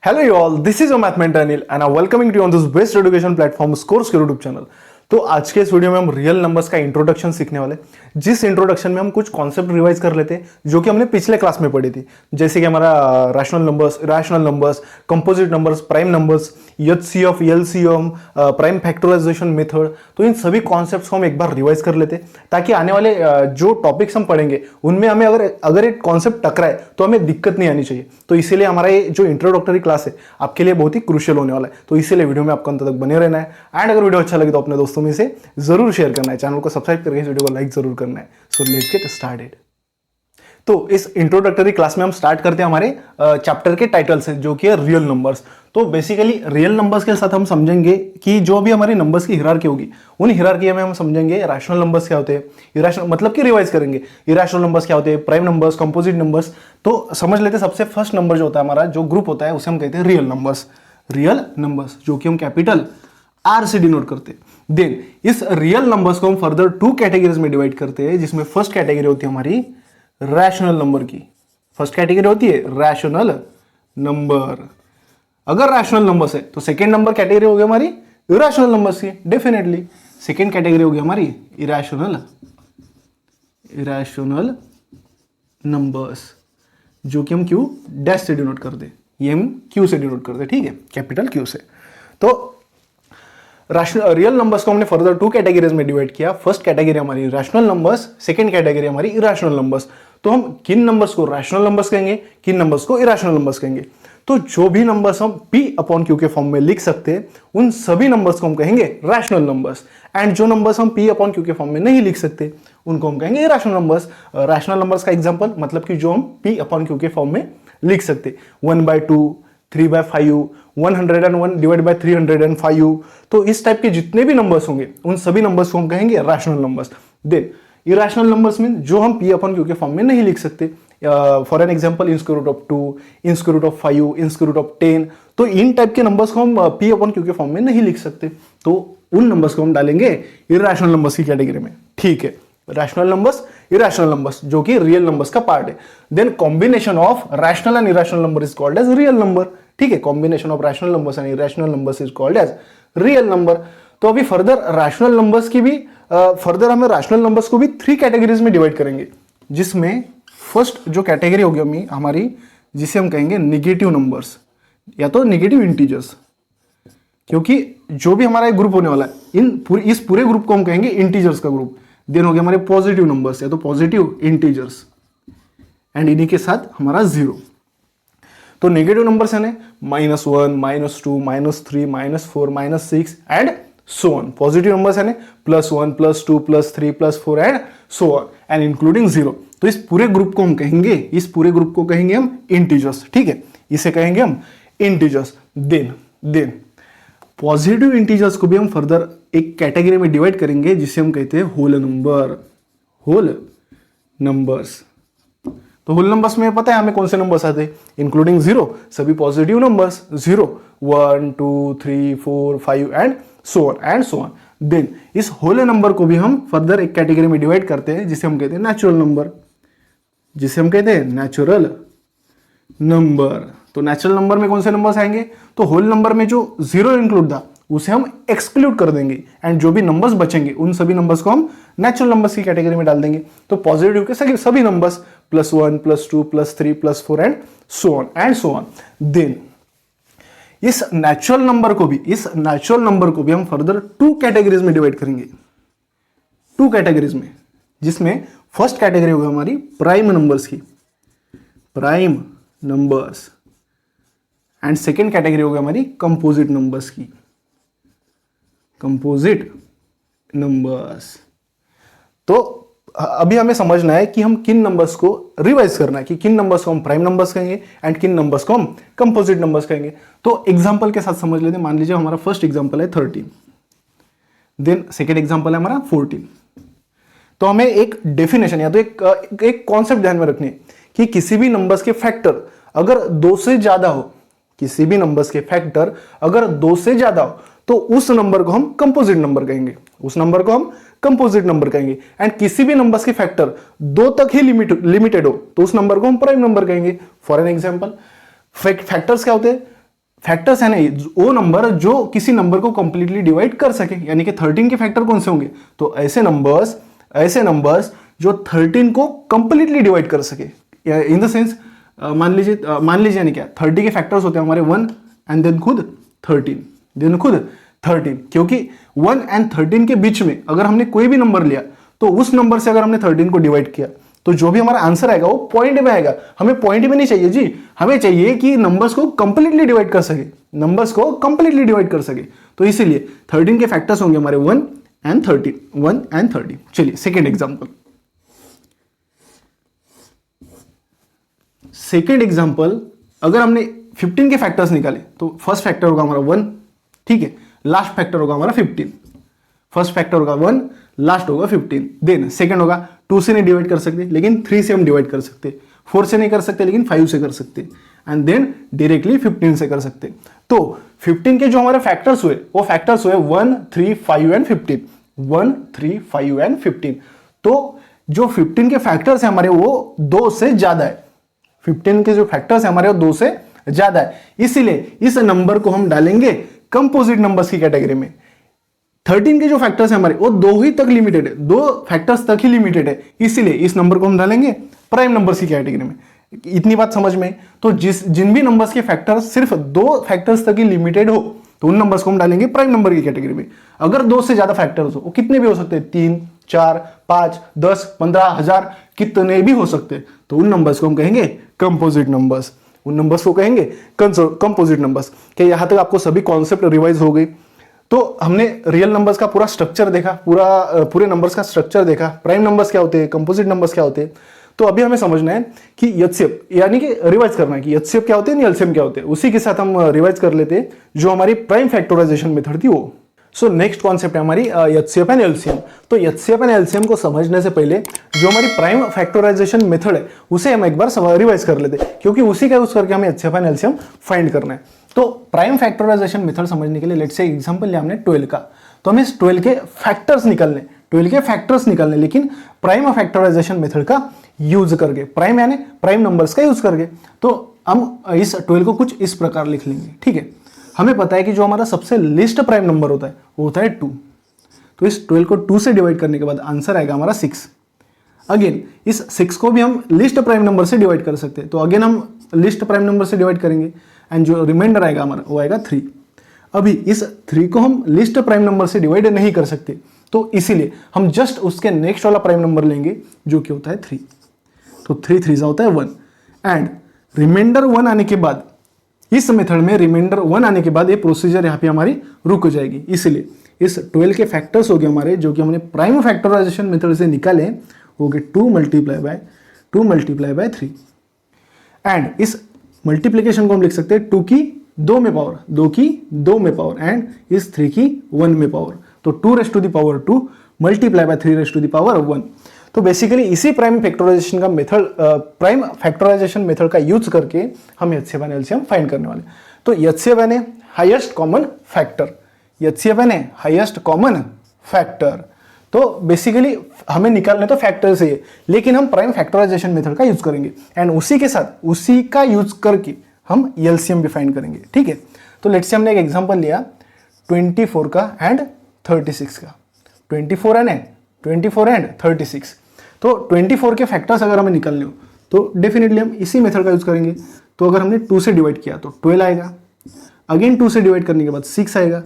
Hello you all, this is your math mentor Anil and I'm welcoming you on this best education platform Scores के YouTube channel। तो आज के इस video में हम real numbers का इंट्रोडक्शन सीखने वाले, जिस इंट्रोडक्शन में हम कुछ कॉन्सेप्ट रिवाइज कर लेते हैं जो कि हमने पिछले क्लास में पढ़ी थी, जैसे कि हमारा rational numbers, irrational numbers, composite numbers, prime numbers, HCF, LCM, prime factorization method. तो इन सभी कॉन्सेप्ट्स को हम एक बार रिवाइज कर लेते हैं ताकि आने वाले जो टॉपिक्स हम पढ़ेंगे उनमें हमें अगर एक कॉन्सेप्ट टकराए तो हमें दिक्कत नहीं आनी चाहिए। तो इसीलिए हमारा ये जो इंट्रोडक्टरी क्लास है आपके लिए बहुत ही क्रूशियल होने वाला है। तो इसीलिए वीडियो में आपको अंत तक बने रहना है एंड अगर वीडियो अच्छा लगे तो अपने दोस्तों में से जरूर शेयर करना है, चैनल को सब्सक्राइब करके इस वीडियो को लाइक जरूर करना है। So let's get started. तो इस इंट्रोडक्टरी क्लास में हम स्टार्ट करते हैं हमारे चैप्टर के टाइटल से, जो कि है रियल नंबर्स। तो बेसिकली रियल नंबर्स के साथ हम समझेंगे कि जो भी हमारी नंबर्स की हिरार्की होगी उन हिरार्की में हम समझेंगे रैशनल नंबर्स क्या होते हैं, इरैशनल मतलब कि रिवाइज करेंगे इरैशनल नंबर्स क्या होते हैं, प्राइम नंबर्स, कंपोजिट नंबर्स। तो समझ लेते हैं सबसे फर्स्ट नंबर जो होता है हमारा जो ग्रुप होता है उसे हम कहते हैं रियल नंबर्स। रियल नंबर्स जो कि हम कैपिटल आर से डिनोट करते हैं। देन इस रियल नंबर्स को हम फर्दर टू कैटेगरीज में डिवाइड करते हैं, जिसमें फर्स्ट कैटेगरी होती है हमारी रैशनल नंबर की। फर्स्ट कैटेगरी होती है रैशनल नंबर। अगर रैशनल नंबर्स है तो सेकेंड नंबर कैटेगरी होगी हमारी इरैशनल नंबर्स की, डेफिनेटली। सेकेंड कैटेगरी होगी हमारी इरैशनल नंबर्स, जो कि हम क्यू डैश से डिनोट कर दे, ये हम क्यू से डिनोट कर दे, ठीक है, कैपिटल क्यू से। तो रियल नंबर्स को हमने फर्दर टू कैटेगरीज में डिवाइड किया। फर्स्ट कैटेगरी हमारी रैशनल नंबर्स, सेकंड कैटेगरी हमारी इरैशनल नंबर्स। तो हम किन नंबर्स को रैशनल नंबर्स कहेंगे, किन नंबर्स को इरैशनल नंबर्स कहेंगे। तो जो भी नंबर्स हम p अपॉन क्यू के फॉर्म में लिख सकते हैं उन सभी नंबर्स को हम कहेंगे रैशनल नंबर्स, एंड जो नंबर्स हम p अपॉन क्यू के फॉर्म में नहीं लिख सकते उनको हम कहेंगे इरैशनल नंबर्स। रैशनल नंबर्स का एग्जांपल मतलब कि जो हम p अपॉन क्यू के फॉर्म में लिख सकते, 1/2, 3/5, 101 डिवाइड बाय 305। तो इस टाइप के जितने भी नंबर्स होंगे उन सभी नंबर्स को हम कहेंगे rational numbers. Then irrational numbers mean जो हम p अपॉन क्यू के फॉर्म में नहीं लिख सकते। For an example in square root of 2, in square root of 5, in square root of 10। तो इन टाइप के नंबर्स को हम p अपॉन क्यू के फॉर्म में नहीं लिख सकते, तो उन नंबर्स को हम डालेंगे इरैशनल नंबर्स की कैटेगरी में, ठीक है। रैशनल नंबर्स, इरैशनल नंबर्स जो कि रियल नंबर्स का पार्ट है। Then combination of rational and irrational number is called as real number, ठीक है। Combination of rational numbers and irrational numbers is called as real number. तो अभी further rational numbers की भी फर्दर हमें rational numbers को भी थ्री कैटेगरीज में डिवाइड करेंगे, जिसमें फर्स्ट जो कैटेगरी होगी हमारी जिसे हम कहेंगे निगेटिव नंबर्स या तो निगेटिव इंटीजर्स, क्योंकि जो भी हमारा एक ग्रुप होने वाला है इस पूरे ग्रुप को हम कहेंगे इंटीजर्स का ग्रुप। देन हो गया हमारे पॉजिटिव नंबर्स या तो पॉजिटिव इंटीजर्स, एंड इन्हीं के साथ हमारा जीरो। तो नेगेटिव नंबर्स है ना -1, -2, -3, -4, -6 and so on. Positive numbers है ना +1, +2, +3, +4 and so on, and including zero. तो इस पूरे ग्रुप को हम कहेंगे, इस पूरे ग्रुप को कहेंगे हम इंटीजर्स, ठीक है, इसे कहेंगे हम इंटीजर्स। देन पॉजिटिव इंटीजर्स को भी हम फर्दर एक कैटेगरी में डिवाइड करेंगे जिसे हम कहते हैं होल नंबर्स। तो होल नंबर्स में पता है हमें कौन से नंबर्स आते हैं, इंक्लूडिंग जीरो, सभी positive numbers, 0, 1, 2, 3, 4, 5 and so on. Then इस होल नंबर को भी हम फर्दर एक कैटेगरी में डिवाइड करते हैं जिसे हम कहते हैं नेचुरल नंबर, तो नेचुरल नंबर में कौन से नंबर्स आएंगे, तो होल नंबर में जो जीरो इंक्लूड था उसे हम एक्सक्लूड कर देंगे, एंड जो भी नंबर्स बचेंगे उन सभी नंबर्स को हम नेचुरल नंबर्स की कैटेगरी में डाल देंगे। तो पॉजिटिव के सभी numbers +1, +2, +3, +4 and so on. Then इस नेचुरल नंबर को भी हम फर्दर टू कैटेगरीज में डिवाइड करेंगे, टू कैटेगरीज में, जिसमें फर्स्ट कैटेगरी होगी हमारी प्राइम नंबर्स की, prime numbers, and second category होगी हमारी कंपोजिट नंबर्स की, कंपोजिट नंबर्स। तो अभी हमें समझना है कि हम किन नंबर्स को रिवाइज करना है, कि किन नंबर्स को हम प्राइम नंबर्स कहेंगे एंड किन नंबर्स को हम कंपोजिट नंबर्स कहेंगे। तो एग्जांपल के साथ समझ लेते हैं। मान लीजिए हमारा फर्स्ट एग्जांपल है 13, देन सेकेंड एग्जांपल है हमारा 14। तो हमें एक डेफिनेशन या तो एक कॉन्सेप्ट ध्यान में रखनी है कि किसी भी नंबर्स के फैक्टर अगर 2 से ज्यादा हो, किसी भी नंबर्स के फैक्टर अगर 2 से ज्यादा हो तो उस नंबर को हम कंपोजिट नंबर कहेंगे, एंड किसी भी नंबर्स के फैक्टर 2 तक ही लिमिटेड हो तो उस नंबर को हम प्राइम नंबर कहेंगे। फॉर एन एग्जांपल फैक्टर्स क्या होते हैं, फैक्टर्स है ना वो नंबर जो किसी नंबर को कंप्लीटली डिवाइड कर सके, यानी कि 13 के फैक्टर कौन से होंगे, तो ऐसे नंबर्स जो 13 को कंप्लीटली डिवाइड कर सके, इन द सेंस मान लीजिए यानी क्या 30 के फैक्टर्स होते हैं हमारे 1 एंड देन खुद 13, क्योंकि 1 एंड 13 के बीच में अगर हमने कोई भी नंबर लिया तो उस नंबर से अगर हमने 13 को डिवाइड किया तो जो भी हमारा आंसर आएगा वो पॉइंट में आएगा। हमें पॉइंट में नहीं चाहिए जी, हमें चाहिए कि नंबर्स को कंप्लीटली डिवाइड कर सके, तो इसीलिए 13 के फैक्टर्स होंगे हमारे 1 एंड 13। चलिए सेकेंड एग्जाम्पल, अगर हमने 15 के फैक्टर्स निकाले तो फर्स्ट फैक्टर होगा हमारा 1, ठीक है, लास्ट फैक्टर होगा हमारा 15। फर्स्ट फैक्टर होगा 1, लास्ट होगा 15। देन सेकंड होगा 2 से नहीं डिवाइड कर सकते लेकिन 3 से हम डिवाइड कर सकते, 4 से नहीं कर सकते लेकिन 5 से कर सकते, एंड देन डायरेक्टली 15 से कर सकते। तो 15 के जो हमारे फैक्टर्स हुए वो फैक्टर्स हुए 1, 3, 5 एंड 15। 1, 3, 5 एंड 15। तो जो 15 के फैक्टर्स है हमारे वो 2 से ज्यादा है। 15 के जो फैक्टर्स है हमारे वो 2 से ज्यादा है, इसीलिए इस नंबर को हम डालेंगे कंपोजिट नंबर्स की कैटेगरी में। 13 के जो फैक्टर्स है हमारे वो 2 ही तक लिमिटेड है, 2 फैक्टर्स तक ही लिमिटेड है, इसीलिए इस नंबर को हम डालेंगे प्राइम नंबर्स की कैटेगरी में। इतनी बात समझ में, तो जिन भी नंबर्स के फैक्टर्स सिर्फ 2 फैक्टर्स तक ही लिमिटेड हो तो उन नंबर्स को हम डालेंगे प्राइम नंबर की कैटेगरी में। अगर 2 से ज्यादा फैक्टर्स हो, वो कितने भी हो सकते हैं, 3, 4, 5, 10, 15, 1000 कितने भी हो सकते हैं, तो उन नंबर्स को हम कहेंगे कंपोजिट नंबर्स। उन नंबर्स को कहेंगे कंपोजिट नंबर्स। क्या यहां तक आपको सभी कॉन्सेप्ट रिवाइज हो गई? तो हमने रियल नंबर्स का पूरा स्ट्रक्चर देखा, पूरे नंबर्स का स्ट्रक्चर देखा, प्राइम नंबर्स क्या होते हैं, कंपोजिट नंबर्स क्या होते हैं। तो अभी हमें समझना है कि एचसीएफ, यानी कि रिवाइज करना है कि एचसीएफ क्या होते हैं, एलसीएम क्या होते हैं। उसी के साथ हम रिवाइज कर लेते हैं जो हमारी प्राइम फैक्टराइजेशन मेथड थी वो। सो नेक्स्ट कॉन्सेप्ट है हमारी एचसीएफ एंड एलसीएम। तो एचसीएफ एंड एलसीएम को समझने से पहले जो हमारी प्राइम फैक्टराइजेशन मेथड है उसे हम एक बार रिवाइज कर लेते हैं, क्योंकि उसी का यूज करके हमें एचसीएफ एंड एलसीएम फाइंड करना है। तो प्राइम फैक्टराइजेशन मेथड समझने के लिए लेट्स से एग्जांपल लिया हमने 12 का, तो हमें इस 12 के फैक्टर्स निकालने, लेकिन प्राइम फैक्टराइजेशन मेथड का यूज करके, प्राइम यानी प्राइम नंबर्स का यूज करके। तो हम इस 12 को कुछ इस प्रकार लिख लेंगे, ठीक है। हमें पता है कि जो हमारा सबसे लिस्ट प्राइम नंबर होता है वो होता है 2। तो इस 12 को 2 से डिवाइड करने के बाद आंसर आएगा हमारा 6। अगेन इस 6 को भी हम लिस्ट प्राइम नंबर से डिवाइड कर सकते हैं, तो अगेन हम लिस्ट प्राइम नंबर से डिवाइड करेंगे एंड जो रिमाइंडर आएगा हमारा वो आएगा 3। अभी इस 3 को हम लिस्ट प्राइम नंबर से डिवाइड नहीं कर सकते, तो इसीलिए हम जस्ट उसके नेक्स्ट वाला प्राइम नंबर लेंगे जो कि होता है 3। तो 3 3 होता है 1 एंड रिमाइंडर 1 आने के बाद, इस मेथड में रिमाइंडर 1 आने के बाद ये प्रोसीजर यहाँ पे हमारी रुक जाएगी। इसलिए इस 12 के फैक्टर्स हो गए हमारे जो कि हमने प्राइम फैक्टराइजेशन मेथड से निकाले, हो गए 2 मल्टीप्लाई बाय 3 एंड इस मल्टीप्लीकेशन को हम लिख सकते हैं 2 की 2 में पावर, 2 की 2 में पावर एंड इस 3 की 1 में पावर। तो 2 raise to the power 2 multiply by 3 raise to the power 1। तो बेसिकली इसी प्राइम फैक्टराइजेशन का मेथड, प्राइम फैक्टराइजेशन मेथड का यूज करके हम एचसीएफ एंड एलसीएम फाइंड करने वाले। तो एचसीएफ यानी हाईएस्ट कॉमन फैक्टर, एचसीएफ यानी हाईएस्ट कॉमन फैक्टर। तो बेसिकली हमें निकालने तो फैक्टर से, लेकिन हम प्राइम फैक्टराइजेशन मेथड का यूज करेंगे एंड उसी के साथ उसी का यूज करके हम एलसीएम भी फाइंड करेंगे, ठीक है। तो लेट्स से हमने एक एग्जांपल लिया 24 का एंड 36 का, 24 एंड 36। तो 24 के फैक्टर्स अगर हमें निकालने हो तो डेफिनेटली हम इसी मेथड का यूज करेंगे। तो अगर हमने 2 से डिवाइड किया तो 12 आएगा, अगेन 2 से डिवाइड करने के बाद 6 आएगा,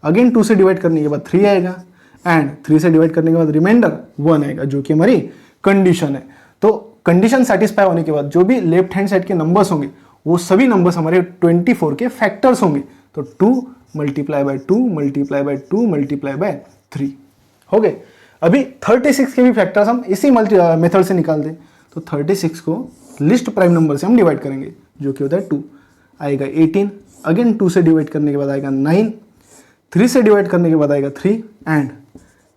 अगेन 2 से डिवाइड करने के बाद 3 आएगा एंड 3 से डिवाइड करने के बाद रिमाइंडर 1 आएगा जो कि हमारी कंडीशन है। तो कंडीशन सेटिस्फाई होने के बाद जो भी लेफ्ट हैंड साइड के नंबर्स होंगे वो सभी नंबर्स हमारे 24 के फैक्टर्स होंगे। तो 2 multiply by 2 multiply by 2 multiply by 3 हो गए। अभी 36 के भी फैक्टर्स हम इसी मेथड से निकाल दें। तो 36 को लिस्ट प्राइम नंबर से हम डिवाइड करेंगे जो कि होता है 2, आएगा 18, अगेन 2 से डिवाइड करने के बाद आएगा 9, 3 से डिवाइड करने के बाद आएगा 3 एंड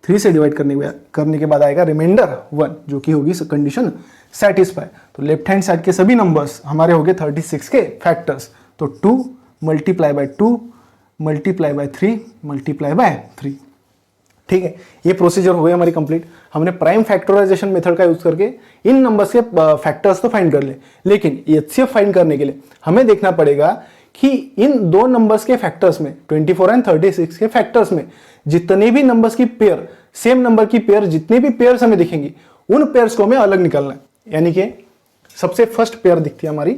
3 से डिवाइड करने के बाद आएगा रिमाइंडर 1 जो कि होगी कंडीशन सेटिस्फाई। तो लेफ्ट हैंड साइड के सभी नंबर्स हमारे हो गए 36 के फैक्टर्स। तो 2 multiply by 2 multiply by 3 multiply by 3, ठीक है। ये प्रोसीजर हो गया हमारी कंप्लीट। हमने प्राइम फैक्टराइजेशन मेथड का यूज करके इन नंबर्स के फैक्टर्स तो फाइंड कर ले, लेकिन एचसीएफ फाइंड करने के लिए हमें देखना पड़ेगा कि इन दो नंबर्स के फैक्टर्स में 24 एंड 36 के फैक्टर्स में जितने भी नंबर्स की पेयर, सेम नंबर की पेयर जितने भी पेयर्स हमें दिखेंगी उन पेयर्स को हमें अलग निकालना है। यानी कि सबसे फर्स्ट पेयर दिखती है हमारी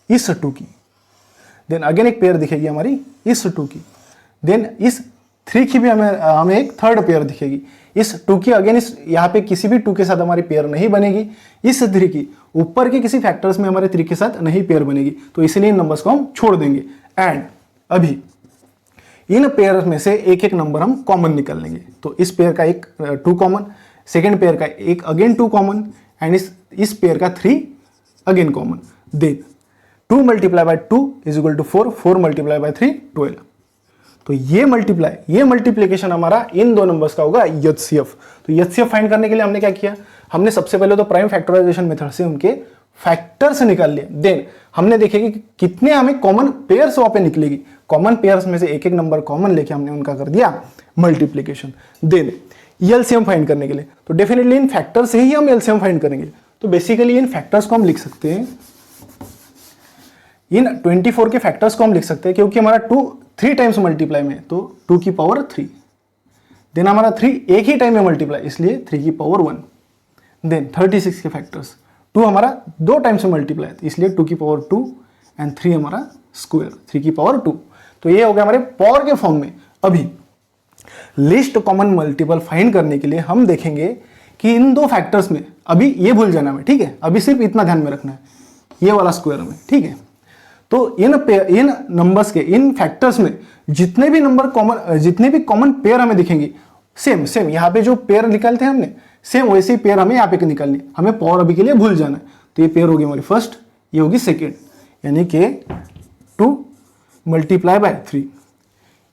इस 2 की, देन अगेन एक पेयर दिखेगी हमारी इस 2 की, देन इस 3 की भी हमें एक थर्ड पेयर दिखेगी। इस 2 की अगेन इस यहाँ पे किसी भी 2 के साथ हमारी पेयर नहीं बनेगी। इस 3 की ऊपर के किसी फैक्टर्स में हमारे 3 के साथ नहीं पेयर बनेगी, तो इसलिए इन नंबर्स को हम छोड़ देंगे। एंड अभी इन पेयर में से एक एक नंबर हम कॉमन निकाल लेंगे। तो इस पेयर का एक 2 कॉमन, सेकेंड पेयर का एक अगेन 2 कॉमन, एंड इस पेयर का 3 again common. Then 2 multiply by 2 is equal to 4, 4 multiply by 3 12। तो ये मल्टीप्लिकेशन हमारा इन दो नंबर्स का होगा HCF। तो HCF फाइंड करने के लिए हमने क्या किया, हमने सबसे पहले तो प्राइम फैक्टराइजेशन मेथड से उनके फैक्टर्स निकाल लिए। देन हमने देखे कि कितने हमें कॉमन पेयर्स वहां पे निकलेगी। कॉमन पेयर्स में से एक एक नंबर कॉमन लेके हमने उनका कर दिया मल्टीप्लिकेशन। देन LCM फाइंड करने के लिए तो डेफिनेटली इन फैक्टर से ही हम LCM फाइंड करेंगे। तो बेसिकली इन फैक्टर्स को हम लिख सकते हैं, इन 24 के फैक्टर्स को हम लिख सकते हैं, क्योंकि हमारा 2 3 टाइम्स मल्टीप्लाई में, तो 2 की पावर 3, देन हमारा 3 एक ही टाइम में मल्टीप्लाई, इसलिए 3 की पावर 1। देन 36 के फैक्टर्स, 2 हमारा 2 टाइम्स में मल्टीप्लाई, इसलिए 2 की पावर 2 एंड 3 हमारा स्क्वायर, 3 की पावर 2। तो ये हो गया हमारे पावर के फॉर्म में। अभी लिस्ट कॉमन मल्टीपल फाइंड करने के लिए हम देखेंगे कि इन दो फैक्टर्स में, अभी ये भूल जाना है, ठीक है, अभी सिर्फ इतना ध्यान में रखना है, ये वाला स्क्वायर में, ठीक है। तो इन नंबर्स के, इन फैक्टर्स में जितने भी नंबर कॉमन, जितने भी कॉमन पेयर हमें दिखेंगे, सेम यहाँ पे जो पेयर निकालते हैं हमने, सेम वैसे ही पेयर हमें यहाँ पे निकालनी है। हमें पावर अभी के लिए भूल जाना है। तो ये पेयर होगी हमारी फर्स्ट, ये होगी सेकेंड, यानी कि 2 मल्टीप्लाई बाय 3,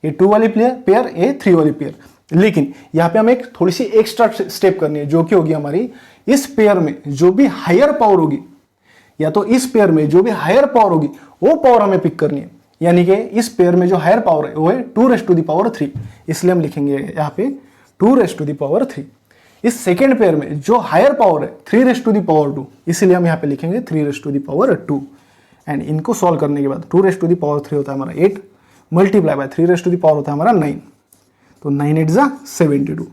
ये 2 वाली पेयर, ये 3 वाली पेयर। लेकिन यहाँ पे हमें एक थोड़ी सी एक्स्ट्रा स्टेप करनी है, जो कि होगी हमारी इस पेयर में जो भी हायर पावर होगी, या तो इस पेयर में जो भी हायर पावर होगी वो पावर हमें पिक करनी है। यानी कि इस पेयर में जो हायर पावर है वो है 2⁻3, इसलिए हम लिखेंगे यहाँ पे 2⁻3। इस सेकेंड पेयर में जो हायर पावर है 3⁻2, इसलिए हम यहाँ पे लिखेंगे 3⁻2। एंड इनको सॉल्व करने के बाद 2⁻3 होता है हमारा 8, मल्टीप्लाई बाय 3⁻4 होता है हमारा 9। तो 9 8 जा 72,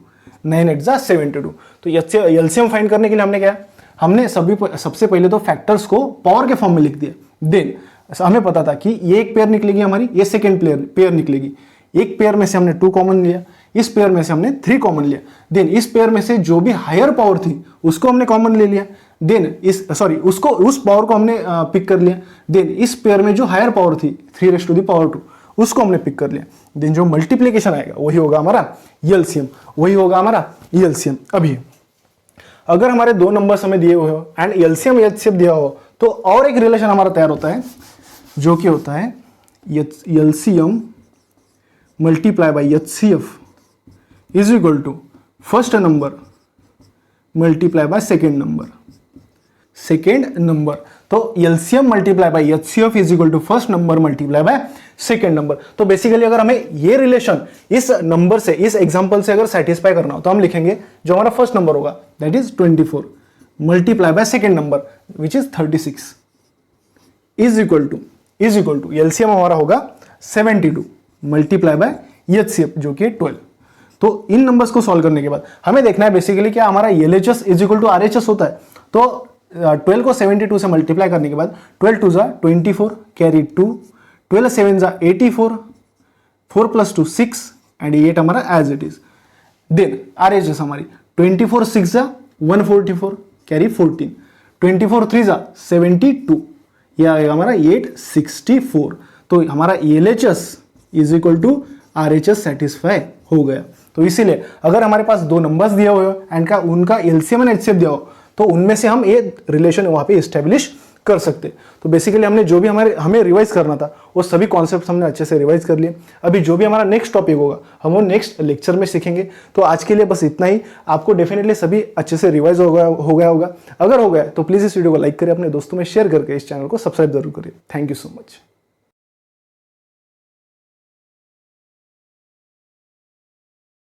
9 8 जा 72। तो LCM फाइंड करने के लिए हमने क्या, हमने सबसे पहले तो फैक्टर्स को पावर के फॉर्म में लिख दिया। देन हमें पता था कि ये एक पेयर निकलेगी हमारी, ये सेकेंड पेयर निकलेगी। एक पेयर में से हमने 2 कॉमन लिया, इस पेयर में से हमने 3 कॉमन लिया। देन इस पेयर में से जो भी हायर पावर थी उसको हमने कॉमन ले लिया। देन उस पावर को हमने पिक कर लिया। देन इस पेयर में जो हायर पावर थी 3⁻2 उसको हमने पिक कर लिया। देन जो मल्टीप्लिकेशन आएगा वही होगा हमारा LCM, वही होगा हमारा LCM। अभी अगर हमारे 2 नंबर्स हमें दिए हुए हो एंड LCM HCF दिया हो, तो और एक रिलेशन हमारा तैयार होता है, जो कि होता है LCM multiply by HCF is equal to first number multiply by second number. तो LCM multiply by HCF is equal to first number multiply by second number. तो बेसिकली अगर हमें ये रिलेशन इस नंबर से, इस एग्जांपल से अगर सेटिस्फाई करना हो, तो हम लिखेंगे जो हमारा फर्स्ट नंबर होगा that is 24 multiply by second number which is 36 is equal to LCM हमारा होगा 72 मल्टीप्लाई बाय HCF जो कि 12। तो इन नंबर्स को सॉल्व करने के बाद हमें देखना है बेसिकली क्या हमारा LHS is equal to RHS होता है। तो 12 को 72 से मल्टीप्लाई करने के बाद 12 2 जा 24 कैरी 2, 12 7 जा 84, 4 + 2 6 एंड 8 हमारा as it is. Then RHS हमारी 24 6 जा 144 कैरी 14, 24 3 जा 72, यह आएगा हमारा 864। तो हमारा LHS is equal to RHS satisfy हो गया। तो इसीलिए अगर हमारे पास 2 नंबर्स दिए हुए हो एंड उनका LCM एंड HCF दिया हो, तो उनमें से हम ये रिलेशन वहां पे एस्टेब्लिश कर सकते। तो बेसिकली हमने जो भी हमें रिवाइज करना था वो सभी कॉन्सेप्ट्स हमने अच्छे से रिवाइज कर लिए। अभी जो भी हमारा नेक्स्ट टॉपिक होगा हम वो नेक्स्ट लेक्चर में सीखेंगे। तो आज के लिए बस इतना ही। आपको डेफिनेटली सभी अच्छे से रिवाइज हो गया होगा। अगर हो गया तो प्लीज़ इस वीडियो को लाइक करें, अपने दोस्तों में शेयर करके इस चैनल को सब्सक्राइब जरूर करिए। Thank you so much.